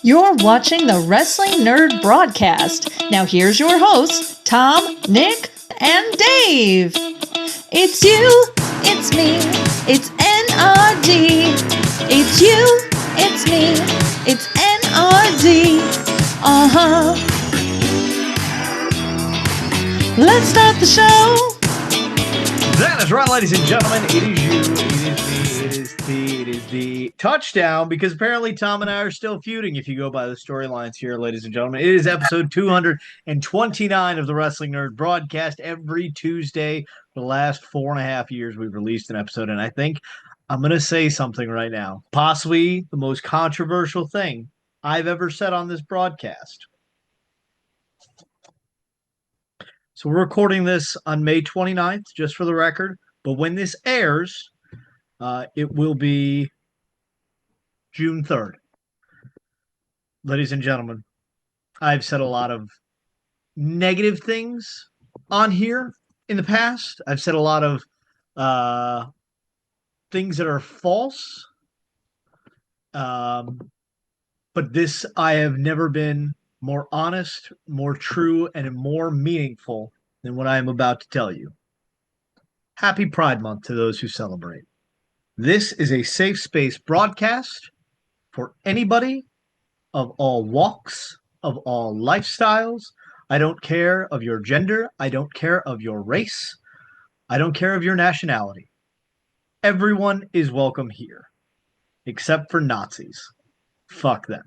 You're watching the Wrestling Nerd Broadcast. Now here's your hosts, Tom, Nick, and Dave. It's you, it's me, it's N.R.D. It's you, it's me, it's N.R.D. Uh-huh. Let's start the show. That is right, ladies and gentlemen. It is you, it is the touchdown, because apparently Tom and I are still feuding if you go by the storylines here, ladies and gentlemen. It is episode 229 of the Wrestling Nerd Broadcast. Every Tuesday for the last 4.5 years, we've released an episode, and I think I'm going to say something right now. Possibly the most controversial thing I've ever said on this broadcast. So we're recording this on May 29th, just for the record. But when this airs, it will be June 3rd. Ladies and gentlemen, I've said a lot of negative things on here in the past. I've said a lot of things that are false. But this, I have never been more honest, more true, and more meaningful than what I am about to tell you. Happy Pride Month to those who celebrate. This is a safe space broadcast for anybody of all walks, of all lifestyles. I don't care of your gender. I don't care of your race. I don't care of your nationality. Everyone is welcome here, except for Nazis. Fuck them.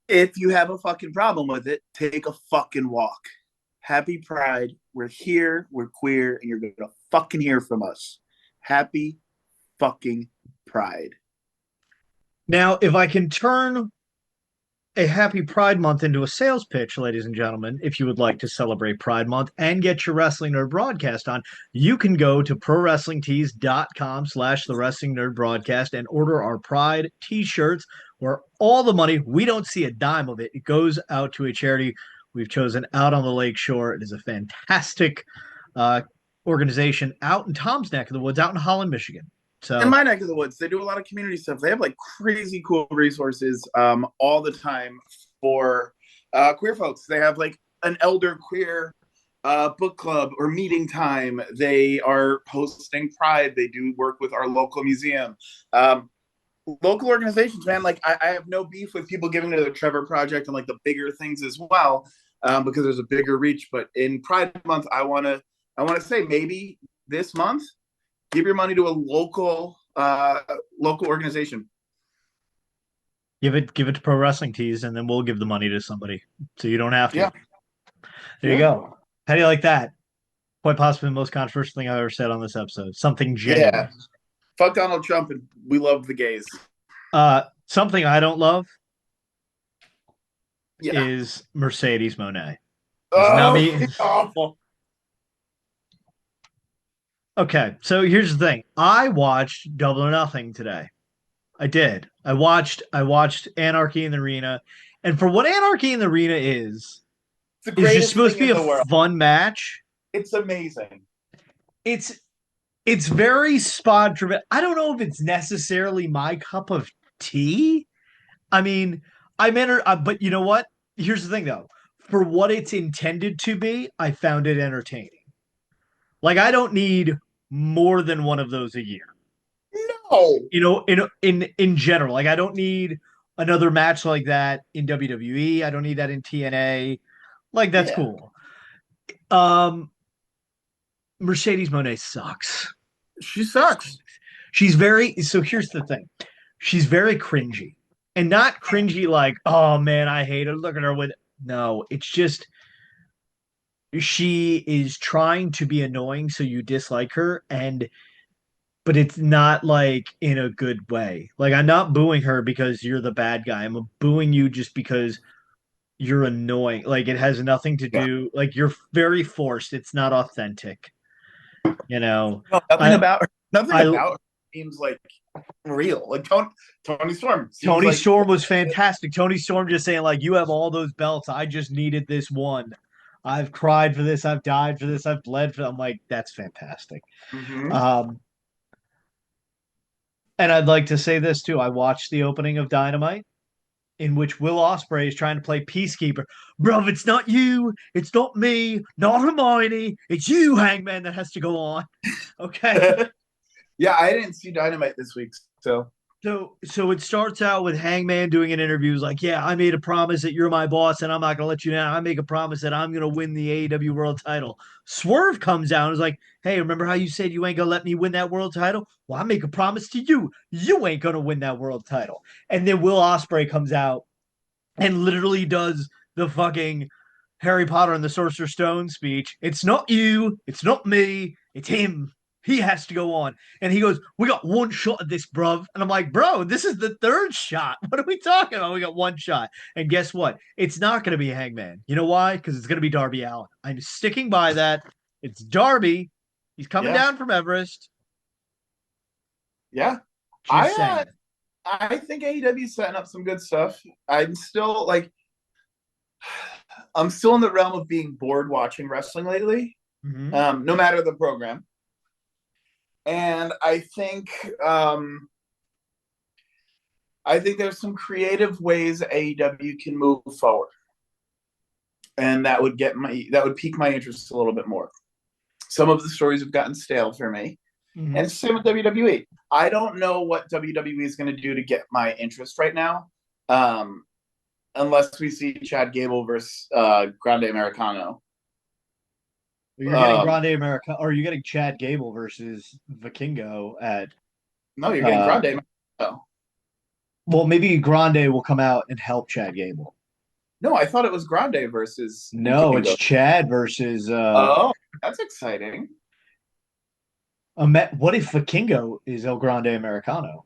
If you have a fucking problem with it, take a fucking walk. Happy Pride. We're here. We're queer, and you're going to fucking hear from us. Happy fucking Pride. Now, if I can turn a Happy Pride Month into a sales pitch, ladies and gentlemen, if you would like to celebrate Pride Month and get your Wrestling Nerd Broadcast on, you can go to prowrestlingtees.com/the Wrestling Nerd Broadcast and order our Pride t-shirts, where all the money, we don't see a dime of it, it goes out to a charity we've chosen out on the lake shore. It is a fantastic organization out in Tom's neck of the woods, out in Holland, Michigan. So, in my neck of the woods, they do a lot of community stuff. They have like crazy cool resources all the time for queer folks. They have like an elder queer book club or meeting time. They are hosting Pride. They do work with our local museum. Local organizations, man, like I have no beef with people giving to the Trevor Project and like the bigger things as well, because there's a bigger reach. But in Pride Month, I want to say maybe this month, give your money to a local organization. Give it to Pro Wrestling Tees, and then we'll give the money to somebody, so you don't have to. Yeah. There you go. How do you like that? Quite possibly the most controversial thing I've ever said on this episode. Something genuine. Yeah. Fuck Donald Trump, and we love the gays. Something I don't love Yeah. is Mercedes Moné. It's awful. Okay, so here's the thing. I watched Double or Nothing today. I did. I watched Anarchy in the Arena, and for what Anarchy in the Arena is just supposed to be a fun match. It's amazing. It's very spot driven. I don't know if it's necessarily my cup of tea. I mean, but you know what? Here's the thing, though. For what it's intended to be, I found it entertaining. Like, I don't need more than one of those a year. No. You know, in general, like I don't need another match like that in WWE. I don't need that in TNA. Like, that's cool. Mercedes Moné sucks. She sucks. So here's the thing. She's very cringy. And not cringy like, oh man, I hate her. Look at her with no, it's just she is trying to be annoying so you dislike her, but it's not like in a good way. Like, I'm not booing her because you're the bad guy. I'm booing you just because you're annoying. Like, it has nothing to do, like, you're very forced. It's not authentic. You know, no, nothing about her seems like real. Like Tony Storm. Tony Storm was fantastic. Tony Storm just saying, like, you have all those belts. I just needed this one. I've cried for this. I've died for this. I've bled for. I'm like, that's fantastic. Mm-hmm. And I'd like to say this too. I watched the opening of Dynamite, in which Will Ospreay is trying to play peacekeeper. Bruv, it's not you, it's not me, not Hermione, it's you, Hangman, that has to go on. Okay. Yeah, I didn't see Dynamite this week, so So it starts out with Hangman doing an interview. He's like, yeah, I made a promise that you're my boss and I'm not gonna let you down. I make a promise that I'm gonna win the AEW world title. Swerve comes down and is like, hey, remember how you said you ain't gonna let me win that world title? Well, I make a promise to you. You ain't gonna win that world title. And then Will Ospreay comes out and literally does the fucking Harry Potter and the Sorcerer's Stone speech. It's not you, it's not me, it's him. He has to go on. And he goes, we got one shot at this, bruv. And I'm like, bro, this is the third shot. What are we talking about? We got one shot. And guess what? It's not going to be Hangman. You know why? Because it's going to be Darby Allin. I'm sticking by that. It's Darby. He's coming down from Everest. Yeah. Just saying. I think AEW's setting up some good stuff. I'm still in the realm of being bored watching wrestling lately, no matter the program. And I think there's some creative ways AEW can move forward, and that would pique my interest a little bit more. Some of the stories have gotten stale for me, and same with WWE. I don't know what WWE is going to do to get my interest right now, unless we see Chad Gable versus Grande Americano. You're getting Grande America, or are you getting Chad Gable versus Vikingo at? No, you're getting Grande Americano. Well, maybe Grande will come out and help Chad Gable. No, I thought it was Grande versus. No, Vikingo. it's Chad versus. Oh, that's exciting. What if Vikingo is El Grande Americano?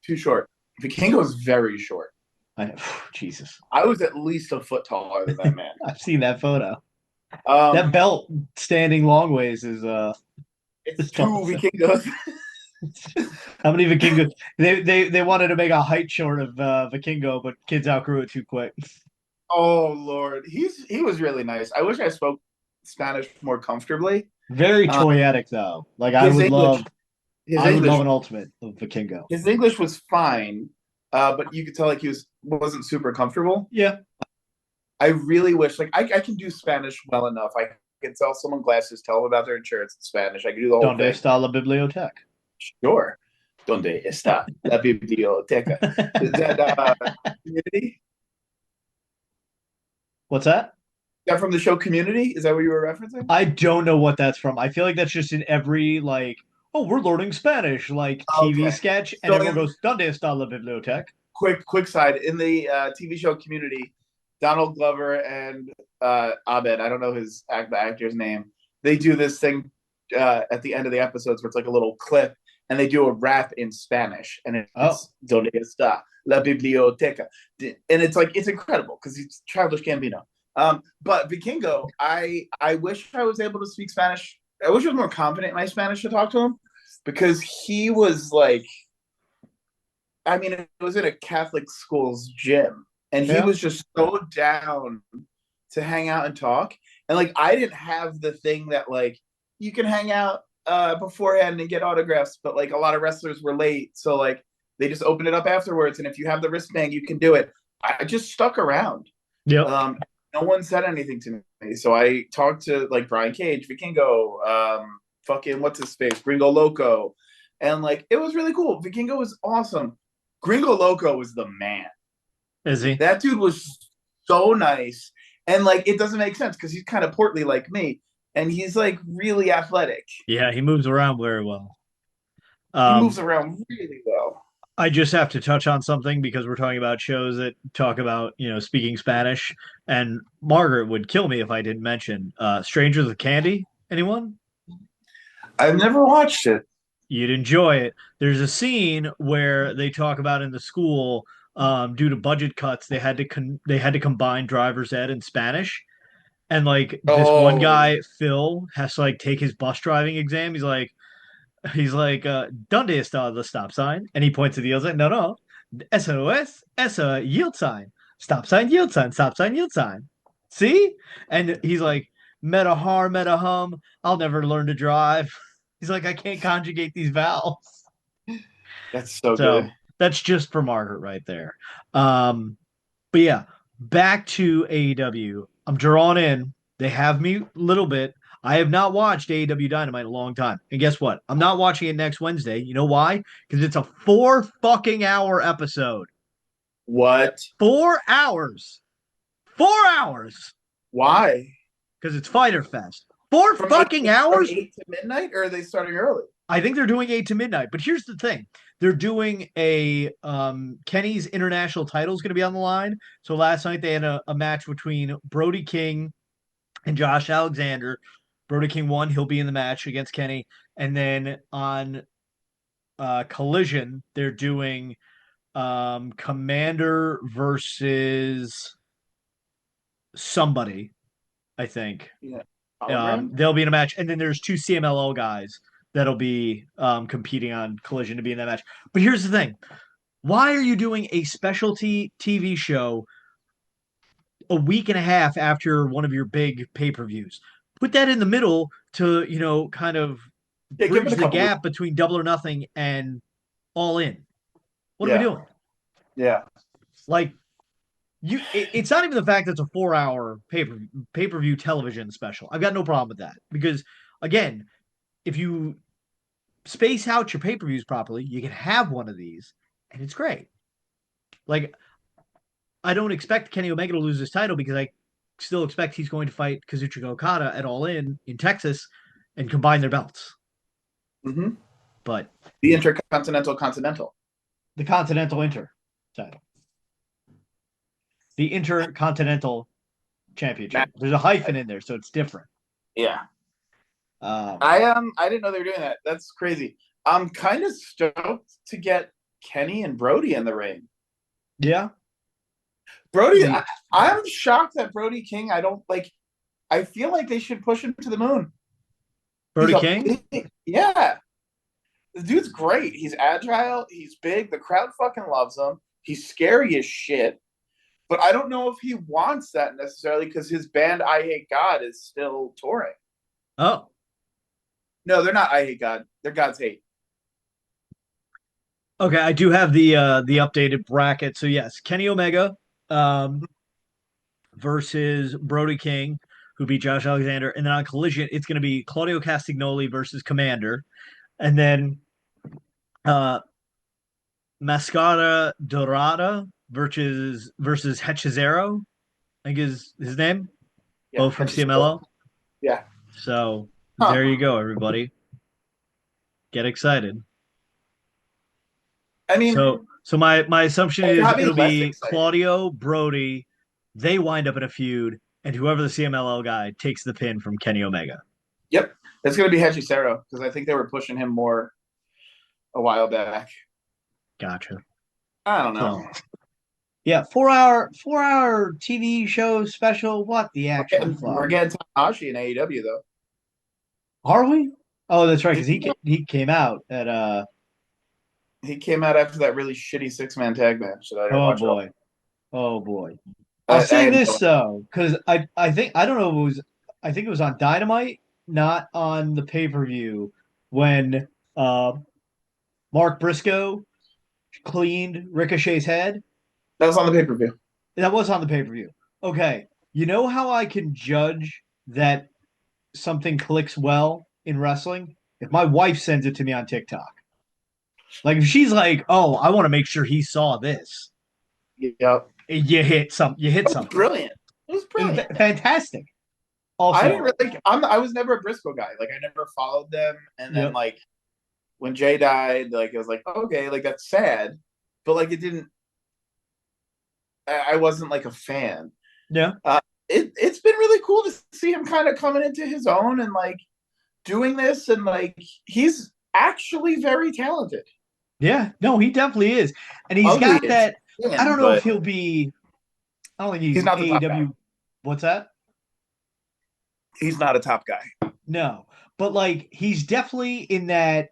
Too short. Vikingo is very short. Jesus. I was at least a foot taller than that man. I've seen that photo. That belt standing long ways is it's two Vikingos. How many Vikingos? They wanted to make a height short of Vikingo, but kids outgrew it too quick. Oh Lord, he was really nice. I wish I spoke Spanish more comfortably. Very toyetic though. Like I would love an ultimate of Vikingo. His English was fine, but you could tell like he wasn't super comfortable. Yeah. I really wish I can do Spanish well enough. I can sell someone glasses, tell them about their insurance in Spanish. I can do the whole thing. ¿Dónde está la biblioteca? Sure. ¿Dónde está la biblioteca? Is that Community? What's that? Is that from the show Community? Is that what you were referencing? I don't know what that's from. I feel like that's just in every we're learning Spanish TV sketch, and everyone goes, ¿Dónde está la biblioteca? Quick side. In the TV show Community, Donald Glover and Abed, I don't know the actor's name, they do this thing at the end of the episodes where it's like a little clip, and they do a rap in Spanish, and it's ¿Dónde está la biblioteca? And it's incredible because he's Childish Gambino. But Vikingo, I wish I was able to speak Spanish. I wish I was more confident in my Spanish to talk to him, because he was it was in a Catholic school's gym, and he was just so down to hang out and talk. And I didn't have the thing that you can hang out beforehand and get autographs, but a lot of wrestlers were late, so they just opened it up afterwards. And if you have the wristband, you can do it. I just stuck around. Yeah. No one said anything to me, so I talked to Brian Cage, Vikingo, fucking what's his face, Gringo Loco, and it was really cool. Vikingo was awesome. Gringo Loco was the man. Is he? That dude was so nice, and it doesn't make sense because he's kind of portly like me, and he's really athletic. Yeah, he moves around very well. He moves around really well. I just have to touch on something because we're talking about shows that talk about, speaking Spanish, and Margaret would kill me if I didn't mention Strangers with Candy. Anyone? I've never watched it. You'd enjoy it. There's a scene where they talk about in the school, due to budget cuts, they had to combine driver's ed and Spanish, and this one guy, Phil, has to take his bus driving exam. He's like, ¿Dónde está the stop sign? And he points to the yield sign. No. Eso es yield sign. Stop sign, yield sign. Stop sign, yield sign. See? And he's like, meta har, meta hum. I'll never learn to drive. He's like, I can't conjugate these vowels. That's so So good. that's just for Margaret right there. But yeah, back to AEW. I'm drawn in. They have me a little bit. I have not watched AEW Dynamite in a long time. And guess what? I'm not watching it next Wednesday. You know why? Because it's a 4 fucking hour episode. What? 4 hours. 4 hours. Why? Because it's Fighter Fest. Four From fucking from hours? 8 to midnight, or are they starting early? I think they're doing 8 to midnight. But here's the thing. They're doing a Kenny's international title is going to be on the line. So last night they had a match between Brody King and Josh Alexander. Brody King won. He'll be in the match against Kenny. And then on Collision, they're doing Commander versus somebody, I think. Yeah. Hologram? They'll be in a match. And then there's two CMLL guys that'll be competing on Collision to be in that match. But here's the thing. Why are you doing a specialty TV show a week and a half after one of your big pay-per-views? Put that in the middle to, kind of Yeah, give bridge it a the couple gap between Double or Nothing and All In. What are we Yeah. doing? Yeah. Like, it's not even the fact that it's a 4 hour pay-per-view television special. I've got no problem with that because, again, if you space out your pay-per-views properly, you can have one of these, and it's great. Like, I don't expect Kenny Omega to lose his title because I still expect he's going to fight Kazuchika Okada at All In Texas and combine their belts. Mm-hmm. But The Intercontinental. the Continental Inter title. The Intercontinental Championship. There's a hyphen in there, so it's different. Yeah. Um, I didn't know they were doing that. That's crazy. I'm kind of stoked to get Kenny and Brody in the ring. yeah. Brody, Yeah. I'm shocked that Brody King. I feel like they should push him to the moon. Brody He's King? yeah. The dude's great. He's agile. He's big. The crowd fucking loves him. He's scary as shit. But I don't know if he wants that necessarily because his band I Hate God is still touring. Oh. No, they're not I Hate God. They're God's Hate. Okay, I do have the updated bracket. So yes, Kenny Omega versus Brody King, who beat Josh Alexander, and then on Collision, it's going to be Claudio Castagnoli versus Commander, and then Mascara Dorada versus Hechizero, I think is his name, Yeah, both from that's just CMLO. cool. Yeah. So Huh. there you go, everybody. Get excited. I mean, So my assumption is got me it'll less be excited. Claudio, Brody, they wind up in a feud, and whoever the CMLL guy takes the pin from Kenny Omega. Yep. It's going to be Hechicero because I think they were pushing him more a while back. Gotcha. I don't know. So, yeah, 4 hour TV show special. What the actual fuck? We're getting Tanahashi in AEW though. Are we? Oh, that's right, because he came out at He came out after that really shitty 6-man tag match that I didn't oh watch. boy. Oh boy. I'll say this though, because I think I don't know if it was I think it was on Dynamite, not on the pay-per-view, when Mark Briscoe cleaned Ricochet's head. That was on the pay-per-view. That was on the pay-per-view. Okay. You know how I can judge that something clicks well in wrestling? If my wife sends it to me on TikTok. Like if she's like, "Oh, I want to make sure he saw this." Yep. You hit something. It was brilliant. It was brilliant. Fantastic. Also, I didn't really. I was never a Briscoe guy. Like I never followed them, and then like when Jay died, like it was like okay, like that's sad, but like it didn't. I wasn't like a fan. Yeah. It's been really cool to see him kind of coming into his own and like doing this, and like he's actually very talented. Yeah, no, he definitely is, and he's got that. I don't know if he'll be. I don't think he's not the top AEW. guy. What's that? He's not a top guy. No, but like he's definitely in that.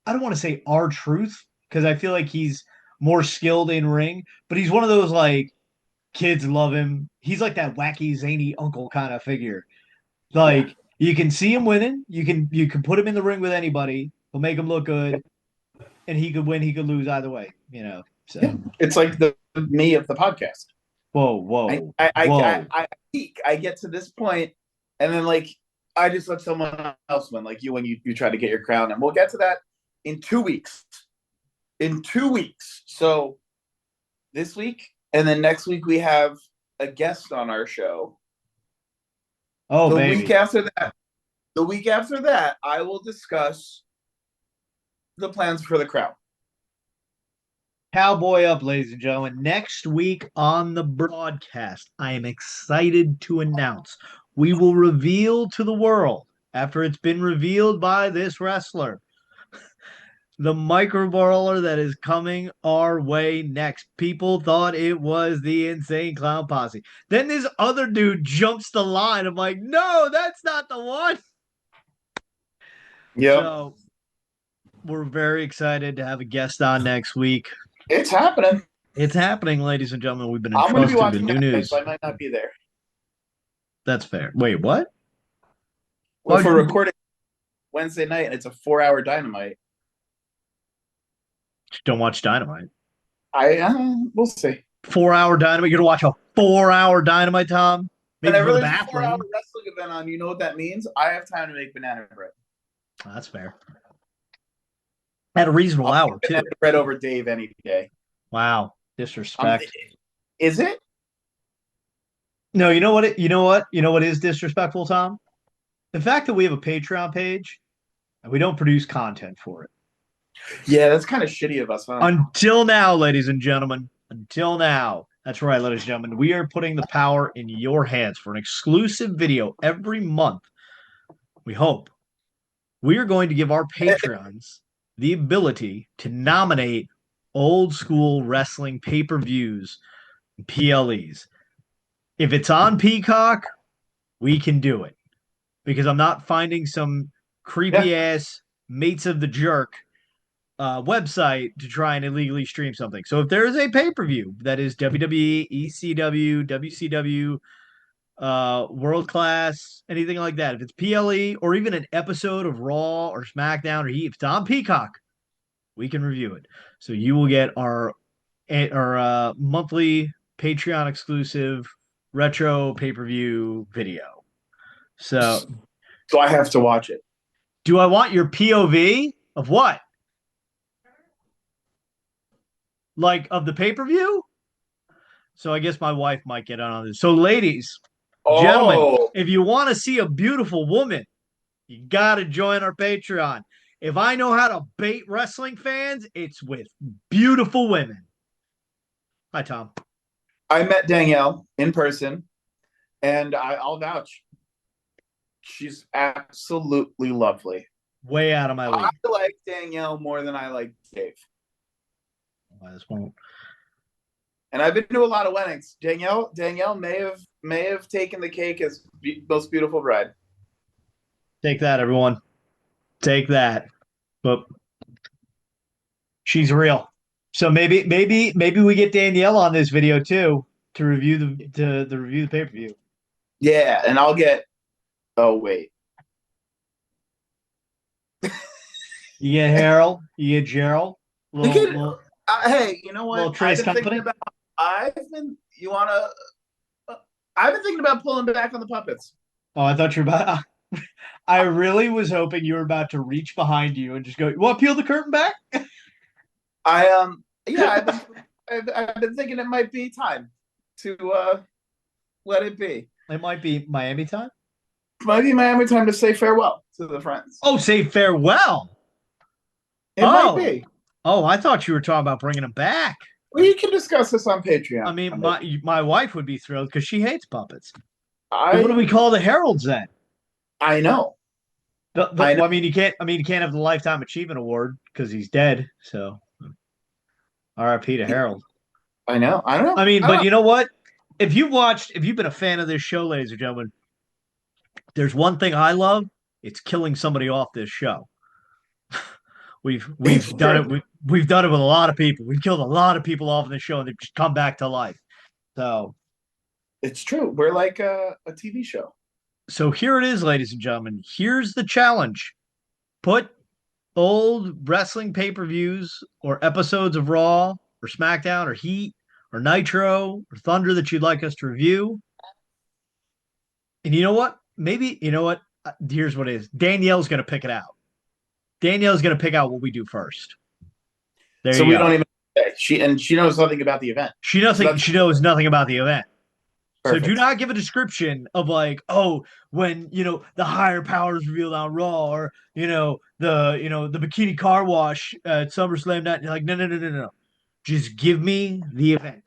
I don't want to say R-Truth because I feel like he's more skilled in ring, but he's one of those like kids love him. He's like that wacky zany uncle kind of figure. Like you can see him winning. You can put him in the ring with anybody. He'll make him look good. and he could win, he could lose either way. So Yeah. It's like the me of the podcast. whoa. I peak. I get to this point, and then like I just let someone else win, like you when you try to get your crown, and we'll get to that in 2 weeks. In 2 weeks. So this week, and then next week we have a guest on our show. Oh, the baby. week after that, I will discuss the plans for the crown. Cowboy up, ladies and gentlemen. Next week on the broadcast, I am excited to announce we will reveal to the world, after it's been revealed by this wrestler, the micro brawler that is coming our way next. People thought it was the Insane Clown Posse. Then this other dude jumps the line. I'm like, no, that's not the one. Yeah, So we're very excited to have a guest on next week. it's happening. It's happening, ladies and gentlemen. We've been I'm going to be entrusted with watching new that, news. so I might not be there. That's fair. Wait, what? Well, if Oh, we're you- recording Wednesday night and it's a 4-hour Dynamite, Don't watch Dynamite. we'll see. 4-hour Dynamite. You're gonna watch a 4-hour Dynamite, Tom? Maybe Whenever for the there's a 4-hour bathroom. wrestling event on, you know what that means? I have time to make banana bread. That's fair. At a reasonable I'll hour make too. banana bread over Dave any day. Wow, disrespect. Is it? No, you know what? You know what is disrespectful, Tom? The fact that we have a Patreon page and we don't produce content for it. Yeah, that's kind of shitty of us, huh? Until now, ladies and gentlemen. Until now. That's right, ladies and gentlemen. We are putting the power in your hands for an exclusive video every month. We hope. We are going to give our Patreons the ability to nominate old school wrestling pay-per-views, PLEs. If it's on Peacock, we can do it. Because I'm not finding some creepy ass Mates of the Jerk website to try and illegally stream something. So if there is a pay-per-view that is WWE, ECW, WCW, World Class, anything like that, if it's PLE or even an episode of Raw or SmackDown or Heat, if it's on Peacock, we can review it. So you will get our monthly Patreon exclusive retro pay-per-view video. So I have to watch it. do I want your POV of what? Like of the pay-per-view? So I guess my wife might get on this. So ladies, gentlemen, if you want to see a beautiful woman, you got to join our Patreon. If I know how to bait wrestling fans, it's with beautiful women. Hi, Tom. I met Danielle in person, and I'll vouch. She's absolutely lovely. Way out of my league. I like Danielle more than I like Dave. This won't. And I've been to a lot of weddings. Danielle may have taken the cake as most beautiful bride. Take that, everyone. Take that. But she's real. So maybe we get Danielle on this video too to review the review the pay-per-view. Yeah, and I'll get. Oh wait. You get Harold. You get Gerald. Hey, you know what? Little Trace Company. I've been thinking about pulling back on the puppets. Oh, I thought you were about. I really was hoping you were about to reach behind you and just go. You want to peel the curtain back? I've been thinking it might be time to let it be. It might be Miami time. It might be Miami time to say farewell to the friends. Oh, say farewell. It might be. Oh, I thought you were talking about bringing them back. We can discuss this on Patreon. I mean, my wife would be thrilled because she hates puppets. What do we call the heralds then? I know. I mean, you can't have the Lifetime Achievement Award because he's dead. So, R.I.P. to Harold. I know. I mean, you know what? If you've been a fan of this show, ladies and gentlemen, there's one thing I love. It's killing somebody off this show. We've done it. We've done it with a lot of people. We've killed a lot of people off in the show, and they've just come back to life. So it's true. We're like a TV show. So here it is, ladies and gentlemen. Here's the challenge. Put old wrestling pay-per-views or episodes of Raw or SmackDown or Heat or Nitro or Thunder that you'd like us to review. And you know what? Maybe, you know what? Here's what it is. Danielle's going to pick it out. Danielle's going to pick out what we do first. There So you we go. don't even she knows nothing about the event. She knows nothing about the event. Perfect. So do not give a description of like, oh, when the higher powers revealed on Raw, or the bikini car wash at SummerSlam night. You're like, no. Just give me the event.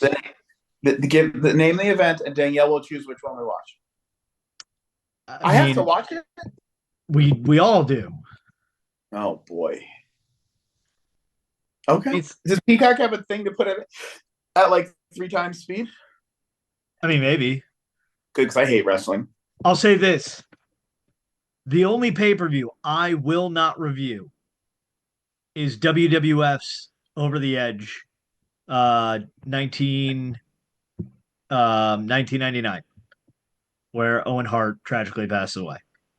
The name of the event, and Danielle will choose which one we watch. I have to watch it. We all do. Oh boy. Okay. Does Peacock have a thing to put it at like 3 times speed? I mean, maybe. Good, because I hate wrestling. I'll say this. The only pay-per-view I will not review is WWF's Over the Edge 1999, where Owen Hart tragically passed away.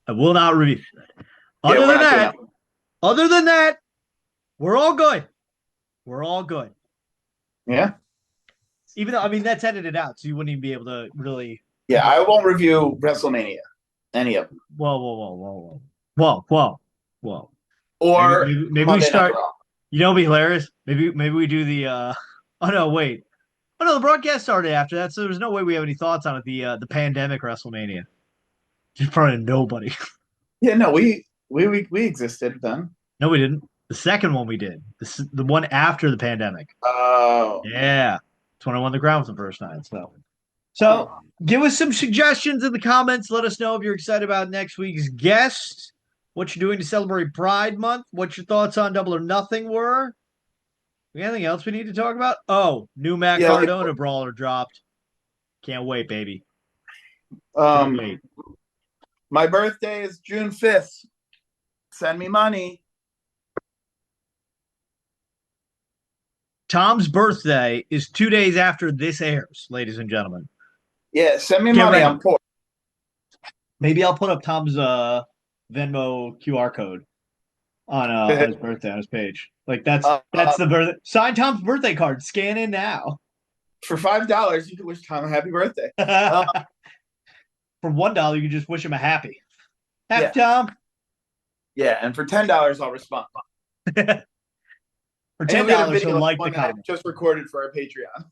I will not review. Other than that, we're all good. We're all good. Yeah. Even though, I mean, that's edited out, so you wouldn't even be able to really. Yeah, I won't review WrestleMania, any of them. Whoa. Or maybe we start. You know, it'd be hilarious. Maybe we do the. Oh no, wait. Oh no, the broadcast started after that, so there's no way we have any thoughts on it. The pandemic WrestleMania. Just in front of nobody. Yeah, no, we existed then. No, we didn't. The second one we did. The one after the pandemic. Oh. Yeah. That's when I won the crown for the first time. So give us some suggestions in the comments. Let us know if you're excited about next week's guest, what you're doing to celebrate Pride Month, what your thoughts on Double or Nothing were. Anything else we need to talk about? Oh, new Matt Cardona brawler dropped. Can't wait, baby. Can't wait. My birthday is June 5th. Send me money. Tom's birthday is 2 days after this airs, ladies and gentlemen. Yeah, send me money. I'm poor. Maybe I'll put up Tom's Venmo QR code on his birthday on his page. Like that's the birthday. Sign Tom's birthday card. Scan in now. For $5, you can wish Tom a happy birthday. For $1, you can just wish him a happy Tom. Yeah, and for $10, I'll respond. For $10, he'll like the comment. Just recorded for our Patreon.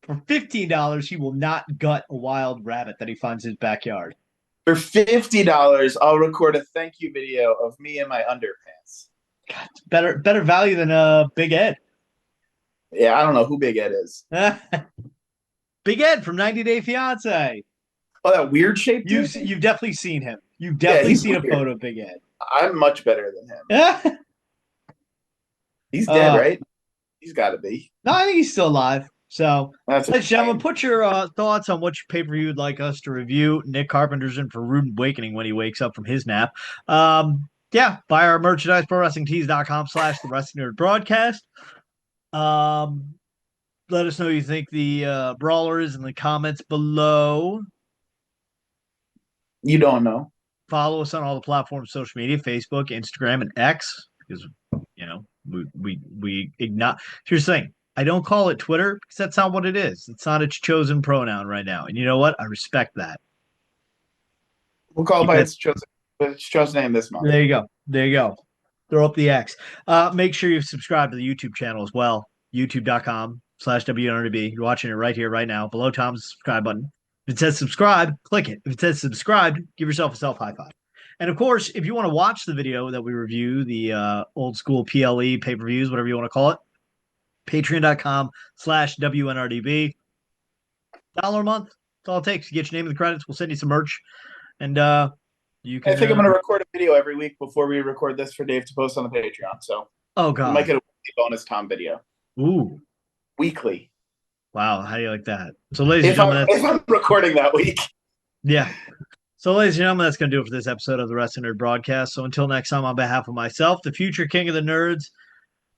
For $15, he will not gut a wild rabbit that he finds in his backyard. For $50, I'll record a thank you video of me in my underpants. God, better value than Big Ed. Yeah, I don't know who Big Ed is. Big Ed from 90 Day Fiance. Oh, that weird shape. You've definitely seen him. You've definitely seen a photo of Big Ed. I'm much better than him. He's dead, right? He's got to be. No, I think he's still alive. So, ladies and gentlemen, shame. put your thoughts on which pay-per-view you'd like us to review. Nick Carpenter's in for rude awakening when he wakes up from his nap. Yeah, buy our merchandise, ProWrestlingTees.com/The Wrestling NRD Broadcast. Let us know what you think the brawler is in the comments below. You don't know. Follow us on all the platforms, social media, Facebook, Instagram, and X, because we ignore. Here's the thing. I don't call it Twitter because that's not what it is. It's not its chosen pronoun right now. And you know what? I respect that. We'll call it by its chosen name this month. There you go. Throw up the X. Make sure you subscribe to the YouTube channel as well. YouTube.com/WNRDB. You're watching it right here, right now. Below Tom's subscribe button. If it says subscribe, click it. If it says subscribed, give yourself a self-high five. And of course, if you want to watch the video that we review, the old school PLE pay-per-views, whatever you want to call it, Patreon.com/WNRDB. $1 a month. That's all it takes. You get your name in the credits. We'll send you some merch. And you can. I think I'm going to record a video every week before we record this for Dave to post on the Patreon. So, oh god, we might get a bonus Tom video. Ooh, weekly. Wow, how do you like that? So, ladies and gentlemen, if I'm recording that week, yeah. So, ladies and gentlemen, that's going to do it for this episode of the Wrestling NRD Broadcast. So, until next time, on behalf of myself, the future king of the nerds,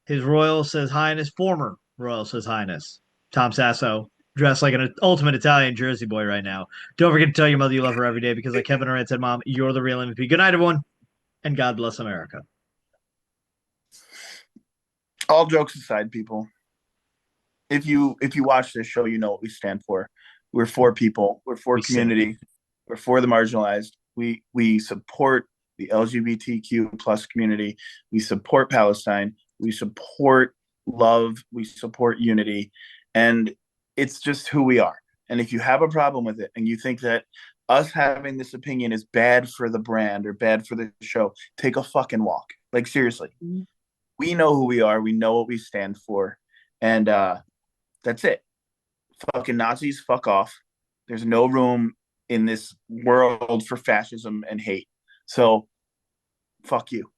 His Royal Says Highness, former Royal Says Highness, Tom Sasso, dressed like an ultimate Italian Jersey boy right now. Don't forget to tell your mother you love her every day, because like Kevin Durant said, Mom, you're the real MVP. Good night, everyone, and God bless America. All jokes aside, people, if you watch this show, you know what we stand for. We're for people. We're for community. We're for the marginalized. We support the LGBTQ plus community. We support Palestine. We support love. We support unity, and it's just who we are. And if you have a problem with it, and you think that us having this opinion is bad for the brand or bad for the show, take a fucking walk. Like seriously, we know who we are. We know what we stand for, and that's it. Fucking Nazis, fuck off. There's no room in this world for fascism and hate. So, fuck you.